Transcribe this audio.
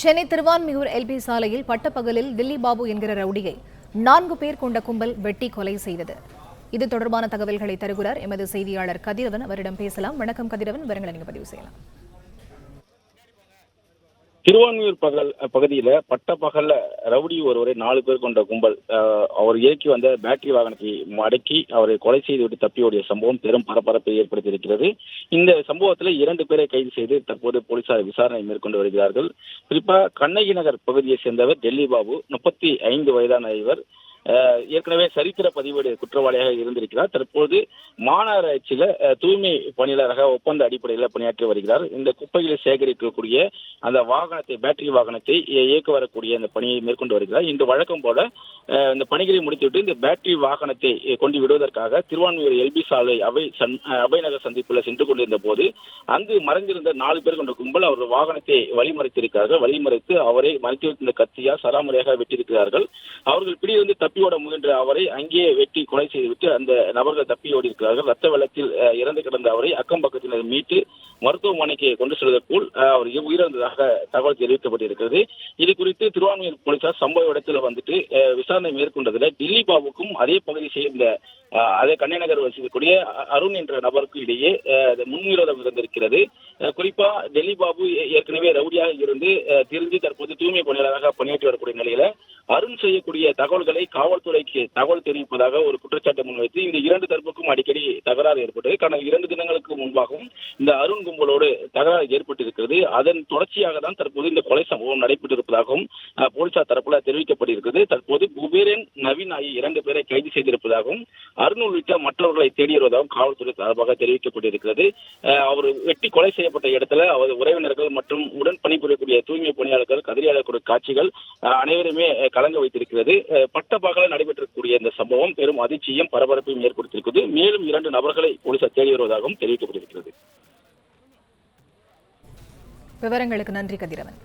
Chennai Thiruvanmiyur LP சாலையில் பட்டப்பகலில் தில்லி பாபு என்கிற ரவுடியை 4 பேர் கொண்ட கும்பல் வெட்டி கொலை செய்தது. இது தொடர்பான தகவல்களை தருகிறார் எமது செய்தியாளர் கதிரவன். அவரிடம் பேசலாம். வணக்கம் கதிரவன், விவரங்களை நீங்க பதிவு செய்யலாம். திருவான்மியூர் பகுதியில பட்டப்பகல்ல ரவுடி ஒருவரை 4 பேர் கொண்ட கும்பல் அவர் இயக்கி வந்த பேட்டரி வாகனத்தை மடக்கி அவரை கொலை செய்துவிட்டு தப்பியோடிய சம்பவம் பெரும் பரபரப்பை ஏற்படுத்தியிருக்கிறது. இந்த சம்பவத்தில் 2 பேரை கைது செய்து தற்போது போலீசார் விசாரணை மேற்கொண்டு வருகிறார்கள். குறிப்பா கண்ணகி நகர் பகுதியை சேர்ந்தவர் டெல்லி பாபு, 35 வயதான இவர் ஏற்கனவே சரித்திர பதிவேடு குற்றவாளியாக இருந்திருக்கிறார். தற்போது மாநகராட்சியில தூய்மை பணியாளராக ஒப்பந்த அடிப்படையில் பணியாற்றி வருகிறார். இந்த குப்பைகளை சேகரிக்கக்கூடிய அந்த வாகனத்தை, பேட்டரி வாகனத்தை இயக்க வரக்கூடிய அந்த பணியை மேற்கொண்டு வருகிறார். இன்று வழக்கம் போல இந்த பணிகளை முடித்துவிட்டு இந்த பேட்டரி வாகனத்தை கொண்டு விடுவதற்காக திருவான்மியூர் எல்பி சாலை அபய் நகர் சந்திப்பில் சென்று கொண்டிருந்த போது அங்கு மறைந்திருந்த 4 பேர் கொண்ட கும்பல் அவர் வாகனத்தை வழிமறைத்திருக்கிறார்கள். வழிமறைத்து அவரை மறைத்து வைத்திருந்த கத்தியால் சராமரியாக வெட்டியிருக்கிறார்கள். அவர்கள் பிடியிலிருந்து தப்பியோட முயன்ற அவரை அங்கேயே வெட்டி கொலை செய்துவிட்டு அந்த நபர்கள் தப்பியோடி இருக்கிறார்கள். ரத்த வெள்ளத்தில் இறந்து கிடந்த அவரை அக்கம் பக்கத்தினர் மீட்டு மருத்துவமனைக்கு கொண்டு செல்வதற்குள் அவர் உயிரிழந்ததாக தகவல் தெரிவிக்கப்பட்டிருக்கிறது. இது குறித்து திருவான்மியூர் போலீசார் சம்பவ இடத்துல வந்துட்டு விசாரணை மேற்கொண்டதில் டில்லி பாபுக்கும் அதே பகுதியை சேர்ந்த அதே கண்ணகி நகர் வசிக்கக்கூடிய அருண் என்ற நபருக்கு இடையே முன்விரோதம் இருந்திருக்கிறது. குறிப்பா டெல்லி பாபு ஏற்கனவே ரவுடியாக இருந்து திருந்தி தற்போது தூய்மை பணியாளராக பணியாற்றி வரக்கூடிய நிலையில அருண் செய்யக்கூடிய தகவல்களை காவல்துறைக்கு தகவல் தெரிவிப்பதாக ஒரு குற்றச்சாட்டை முன்வைத்து இந்த 2 தரப்புக்கும் அடிக்கடி தகராறு ஏற்பட்டது. கடந்த 2 தினங்களுக்கு முன்பாகவும் இந்த அருண் கும்பலோடு தகராறு ஏற்பட்டிருக்கிறது. அதன் தொடர்ச்சியாக தான் தற்போது இந்த கொலை சம்பவம் நடைபெற்றிருப்பதாகவும் போலீசார் தரப்புல தெரிவிக்கப்பட்டிருக்கிறது. தற்போது குபேரன், நவீன் ஆகிய 2 பேரை கைது செய்திருப்பதாகவும் அருண் உள்ளிட்ட மற்றவர்களை தேடி வருவதாகவும் காவல்துறை சார்பாக தெரிவிக்கப்பட்டிருக்கிறது. அவர் வெட்டி கொலை செய்யப்பட்ட இடத்துல அவர் உறவினர்கள் மற்றும் உடன் பணிபுரியக்கூடிய தூய்மை பணியாளர்கள் கதிரியாளக்கூடிய காட்சிகள் அனைவருமே கலங்க வைத்திருக்கிறது. பட்டப்பகலில் நடைபெற்றக்கூடிய இந்த சம்பவம் பெரும் அதிர்ச்சியும் பரபரப்பையும் ஏற்படுத்தியிருக்கிறது. மேலும் 2 நபர்களை போலீசார் தேடி வருவதாகவும் தெரிவிக்கப்பட்டிருக்கிறது. விவரங்களுக்கு நன்றி கதிரவன்.